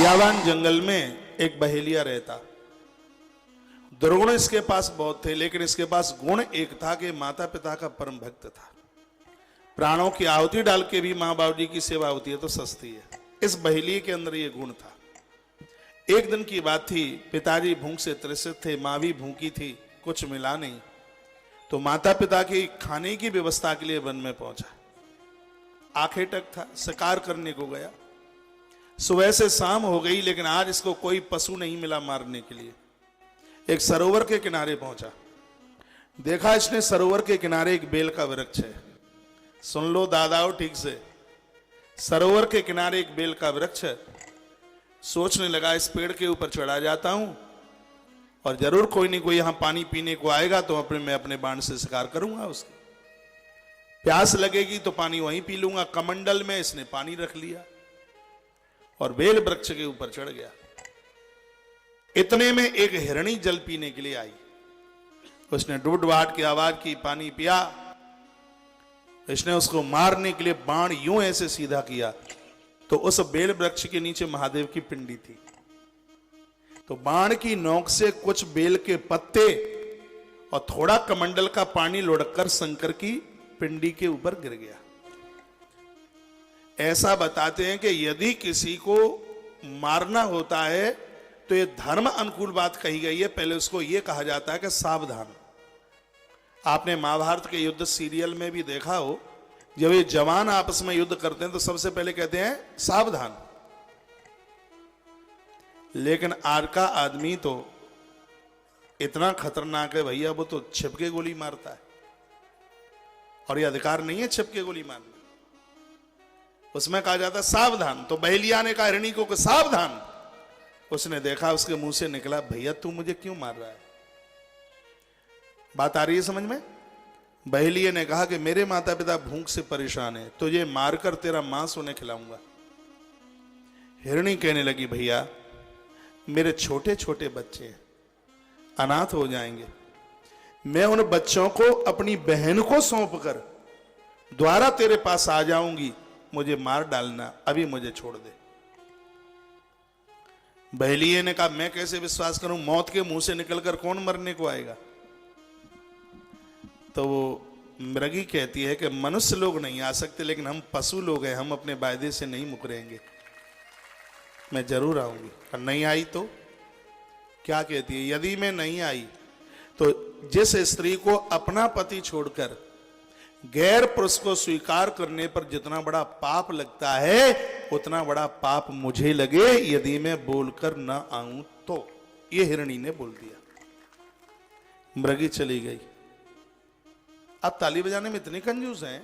बियावान जंगल में एक बहेलिया रहता। दुर्गुण इसके पास बहुत थे, लेकिन इसके पास गुण एक था कि माता पिता का परम भक्त था। प्राणों की आहुति डाल के भी माँ बाप जी की सेवा होती है तो सस्ती है। इस बहेलिए के अंदर ये गुण था। एक दिन की बात थी, पिताजी भूख से त्रसित थे, माँ भी भूखी थी, कुछ मिला नहीं, तो माता पिता की खाने की व्यवस्था के लिए वन में पहुंचा। आंखें टक था, शिकार करने को गया। सुबह से शाम हो गई, लेकिन आज इसको कोई पशु नहीं मिला मारने के लिए। एक सरोवर के किनारे पहुंचा, देखा इसने सरोवर के किनारे एक बेल का वृक्ष है। सुन लो दादाओ ठीक से, सरोवर के किनारे एक बेल का वृक्ष है। सोचने लगा इस पेड़ के ऊपर चढ़ा जाता हूं और जरूर कोई नहीं कोई यहां पानी पीने को आएगा तो मैं अपने बाण से शिकार करूंगा। उसकी प्यास लगेगी तो पानी वहीं पी लूंगा। कमंडल में इसने पानी रख लिया और बेल वृक्ष के ऊपर चढ़ गया। इतने में एक हिरणी जल पीने के लिए आई। उसने डुडवाट की आवाज की, पानी पिया। इसने उसको मारने के लिए बाण यूं ऐसे सीधा किया तो उस बेल वृक्ष के नीचे महादेव की पिंडी थी। तो बाण की नोक से कुछ बेल के पत्ते और थोड़ा कमंडल का पानी लुढ़ककर शंकर की पिंडी के ऊपर गिर गया। ऐसा बताते हैं कि यदि किसी को मारना होता है तो ये धर्म अनुकूल बात कही गई है। पहले उसको ये कहा जाता है कि सावधान। आपने महाभारत के युद्ध सीरियल में भी देखा हो, जब ये जवान आपस में युद्ध करते हैं तो सबसे पहले कहते हैं सावधान। लेकिन आज का आदमी तो इतना खतरनाक है भैया, वो तो छिपके गोली मारता है और ये अधिकार नहीं है छिपके गोली मारना। उसमें कहा जाता है सावधान। तो बहेलिया ने कहा हिरणी को कि सावधान। उसने देखा, उसके मुंह से निकला, भैया तू मुझे क्यों मार रहा है? बात आ रही है समझ में? बहेलिये ने कहा कि मेरे माता पिता भूख से परेशान है, तुझे मारकर तेरा मांस उन्हें खिलाऊंगा। हिरणी कहने लगी भैया मेरे छोटे छोटे बच्चे हैं, अनाथ हो जाएंगे। मैं उन बच्चों को अपनी बहन को सौंपकर द्वारा तेरे पास आ जाऊंगी, मुझे मार डालना, अभी मुझे छोड़ दे। बहेलिये ने कहा मैं कैसे विश्वास करूं, मौत के मुंह से निकलकर कौन मरने को आएगा? तो वो मृगी कहती है कि मनुष्य लोग नहीं आ सकते, लेकिन हम पशु लोग हैं, हम अपने वायदे से नहीं मुकरेंगे, मैं जरूर आऊंगी। और नहीं आई तो क्या कहती है, यदि मैं नहीं आई तो जिस स्त्री को अपना पति छोड़कर गैर पुरुष को स्वीकार करने पर जितना बड़ा पाप लगता है उतना बड़ा पाप मुझे लगे यदि मैं बोलकर न आऊं तो। ये हिरणी ने बोल दिया। मृगी चली गई। आप ताली बजाने में इतने कंजूस हैं।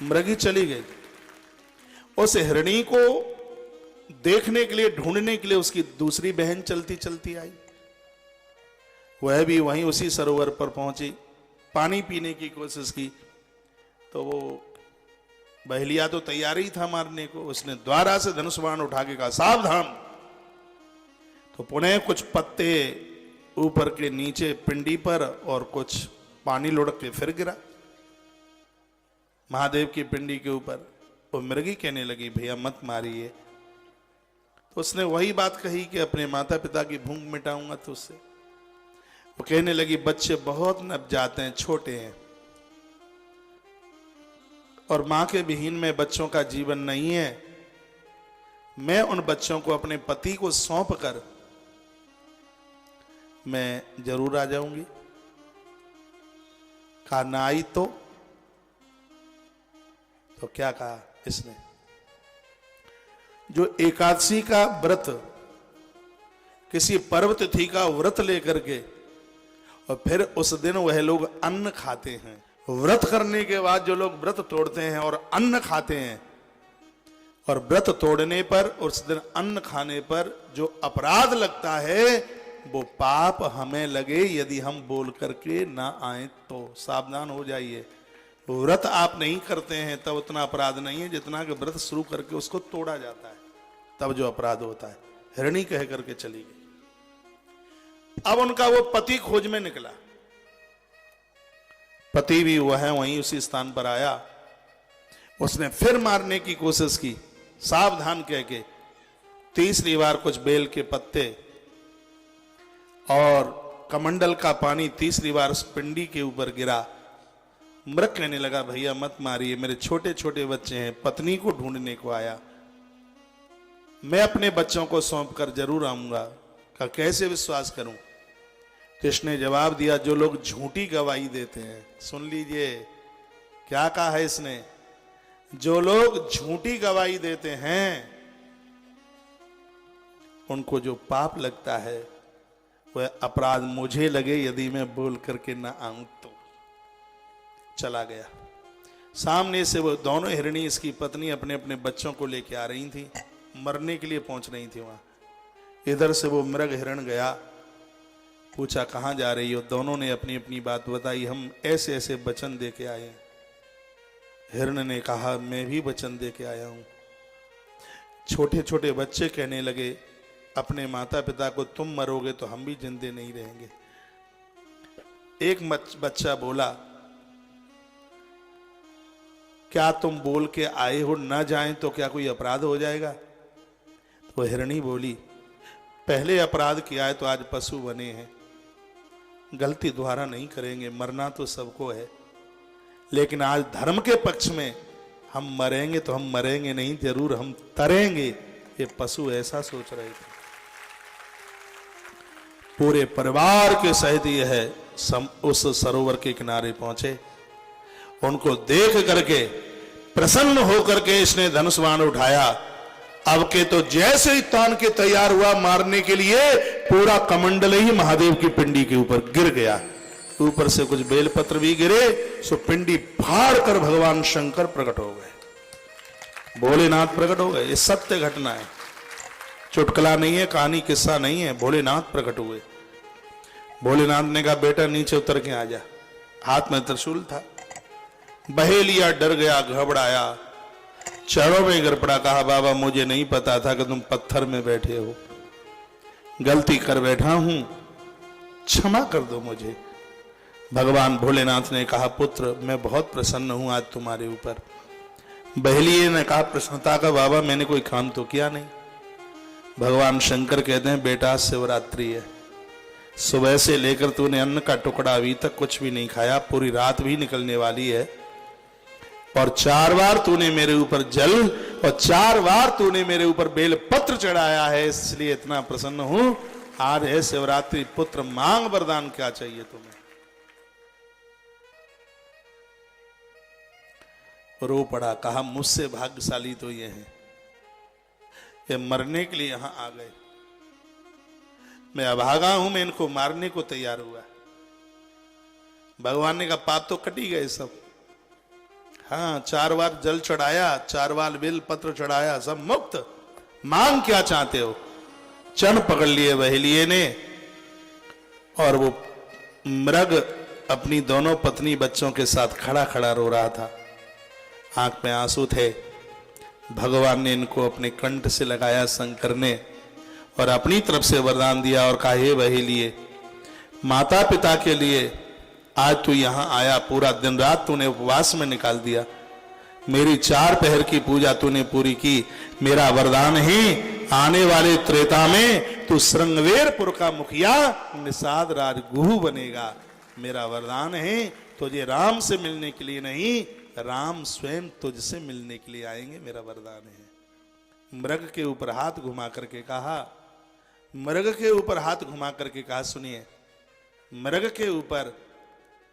मृगी चली गई। उस हिरणी को देखने के लिए, ढूंढने के लिए उसकी दूसरी बहन चलती चलती आई। वह भी वहीं उसी सरोवर पर पहुंची, पानी पीने की कोशिश की। तो वो बहेलिया तो तैयार ही था मारने को। उसने द्वारा से धनुष बाण उठा के कहा सावधान। तो पुनः कुछ पत्ते ऊपर के नीचे पिंडी पर और कुछ पानी लुढ़क के फिर गिरा महादेव की पिंडी के ऊपर। वो मृगी कहने लगी भैया मत मारिए। तो उसने वही बात कही कि अपने माता पिता की भूख मिटाऊंगा तो उससे। वो कहने लगी बच्चे बहुत नवजात हैं, छोटे हैं, और मां के विहीन में बच्चों का जीवन नहीं है। मैं उन बच्चों को अपने पति को सौंप कर मैं जरूर आ जाऊंगी। कहा ना आई तो क्या कहा इसने, जो एकादशी का व्रत, किसी पर्व तिथि का व्रत लेकर के और फिर उस दिन वह लोग अन्न खाते हैं। व्रत करने के बाद जो लोग व्रत तोड़ते हैं और अन्न खाते हैं, और व्रत तोड़ने पर उस दिन अन्न खाने पर जो अपराध लगता है वो पाप हमें लगे यदि हम बोल करके ना आए तो। सावधान हो जाइए। व्रत आप नहीं करते हैं तब उतना अपराध नहीं है जितना कि व्रत शुरू करके उसको तोड़ा जाता है तब जो अपराध होता है। हिरणी कह करके चली गई। अब उनका वो पति खोज में निकला। पति भी वह वहीं उसी स्थान पर आया। उसने फिर मारने की कोशिश की, सावधान कह के तीसरी बार कुछ बेल के पत्ते और कमंडल का पानी तीसरी बार उस पिंडी के ऊपर गिरा। मृग कहने लगा, भैया मत मारिए, मेरे छोटे छोटे बच्चे हैं, पत्नी को ढूंढने को आया, मैं अपने बच्चों को सौंप कर जरूर आऊंगा। का कैसे विश्वास करूं? तो इसने जवाब दिया, जो लोग झूठी गवाही देते हैं, सुन लीजिए क्या कहा है इसने, जो लोग झूठी गवाही देते हैं उनको जो पाप लगता है वह अपराध मुझे लगे यदि मैं बोल करके ना आऊं तो। चला गया। सामने से वो दोनों हिरणी, इसकी पत्नी, अपने अपने बच्चों को लेके आ रही थी, मरने के लिए पहुंच रही थी वहां। इधर से वो मृग हिरण गया, पूछा कहां जा रही हो? दोनों ने अपनी अपनी बात बताई, हम ऐसे ऐसे वचन दे के आए हैं। हिरण ने कहा, मैं भी वचन दे के आया हूं। छोटे छोटे बच्चे कहने लगे अपने माता पिता को, तुम मरोगे तो हम भी जिंदे नहीं रहेंगे। एक बच्चा बोला, क्या तुम बोल के आए हो न जाएं तो क्या कोई अपराध हो जाएगा? तो हिरणी बोली, पहले अपराध किया है तो आज पशु बने हैं, गलती दोबारा नहीं करेंगे, मरना तो सबको है, लेकिन आज धर्म के पक्ष में हम मरेंगे तो हम मरेंगे नहीं, जरूर हम तरेंगे। ये पशु ऐसा सोच रहे थे। पूरे परिवार के सहित यह है उस सरोवर के किनारे पहुंचे। उनको देख करके प्रसन्न होकर के इसने धनुष बाण उठाया। अब के तो जैसे ही तान के तैयार हुआ मारने के लिए, पूरा कमंडल ही महादेव की पिंडी के ऊपर गिर गया। ऊपर से कुछ बेलपत्र भी गिरे, सो पिंडी फाड़ कर भगवान शंकर प्रकट हो गए, भोलेनाथ प्रकट हो गए। ये सत्य घटना है, चुटकुला नहीं है, कहानी किस्सा नहीं है। भोलेनाथ प्रकट हुए। भोलेनाथ ने कहा, बेटा नीचे उतर के आ जा। हाथ में त्रिशूल था। बहेलिया डर गया, घबराया, चरणों में गिर पड़ा, कहा, बाबा मुझे नहीं पता था कि तुम पत्थर में बैठे हो, गलती कर बैठा हूं, क्षमा कर दो मुझे। भगवान भोलेनाथ ने कहा, पुत्र मैं बहुत प्रसन्न हूं आज तुम्हारे ऊपर। बहेलिए ने कहा, प्रसन्नता का बाबा मैंने कोई काम तो किया नहीं। भगवान शंकर कहते हैं, बेटा शिवरात्रि है, सुबह से लेकर तूने अन्न का टुकड़ा अभी तक कुछ भी नहीं खाया, पूरी रात भी निकलने वाली है, और 4 बार तूने मेरे ऊपर जल और 4 बार तूने मेरे ऊपर बेल पत्र चढ़ाया है, इसलिए इतना प्रसन्न हूं। आज है शिवरात्रि, पुत्र मांग वरदान, क्या चाहिए तुम्हें? रो पड़ा, कहा, मुझसे भाग्यशाली तो ये है, ये मरने के लिए यहां आ गए, मैं अभागा हूं, मैं इनको मारने को तैयार हुआ। भगवान ने कहा, पाप तो कटी गए सब। हाँ, 4 बार जल चढ़ाया, 4 बार बेल पत्र चढ़ाया, सब मुक्त, मांग क्या चाहते हो? चरण पकड़ लिए बहेलिए ने, और वो मृग अपनी दोनों पत्नी बच्चों के साथ खड़ा खड़ा रो रहा था, आंख में आंसू थे। भगवान ने इनको अपने कंठ से लगाया शंकर ने, और अपनी तरफ से वरदान दिया और कहा, हे बहेलिए, माता पिता के लिए आज तू यहां आया, पूरा दिन रात तूने उपवास में निकाल दिया, मेरी 4 पहर की पूजा तूने पूरी की, मेरा वरदान है आने वाले त्रेता में तू श्रृंगवेरपुर का मुखिया निषाद राजगुह बनेगा। मेरा वरदान है, तुझे राम से मिलने के लिए नहीं, राम स्वयं तुझसे मिलने के लिए आएंगे, मेरा वरदान है। मृग के ऊपर हाथ घुमा करके कहा, मृग के ऊपर हाथ घुमा करके कहा, सुनिए, मृग के ऊपर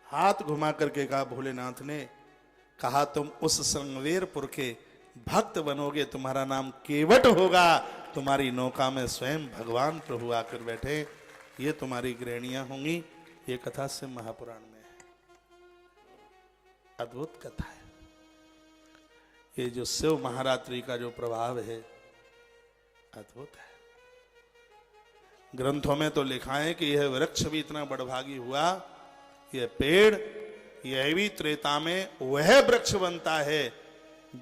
हाथ घुमा करके कहा भोलेनाथ ने, कहा तुम उस श्रृंगवेरपुर के भक्त बनोगे, तुम्हारा नाम केवट होगा, तुम्हारी नौका में स्वयं भगवान प्रभु आकर बैठे, ये तुम्हारी गृहणियां होंगी। ये कथा से महापुराण में है, अद्भुत कथा है। ये जो शिव महारात्रि का जो प्रभाव है अद्भुत है। ग्रंथों में तो लिखा है कि यह वृक्ष भी इतना बड़भागी हुआ, यह पेड़, यह भी त्रेता में वह वृक्ष बनता है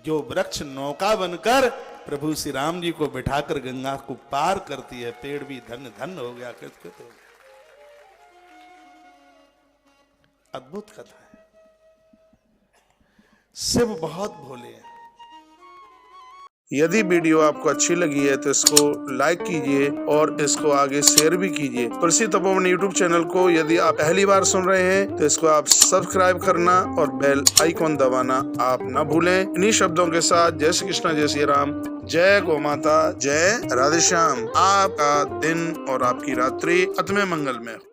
जो वृक्ष नौका बनकर प्रभु श्री राम जी को बिठाकर गंगा को पार करती है। पेड़ भी धन्य धन्य हो गया, कृतकृत हो गया। अद्भुत कथा है। शिव बहुत भोले हैं। यदि वीडियो आपको अच्छी लगी है तो इसको लाइक कीजिए और इसको आगे शेयर भी कीजिए। तुलसी तपोवन यूट्यूब चैनल को यदि आप पहली बार सुन रहे हैं तो इसको आप सब्सक्राइब करना और बेल आइकॉन दबाना आप न भूलें। इन्हीं शब्दों के साथ जय श्री कृष्ण, जय श्री राम, जय गौ माता, जय राधे श्याम। आपका दिन और आपकी रात्रि अतमय मंगल में हो।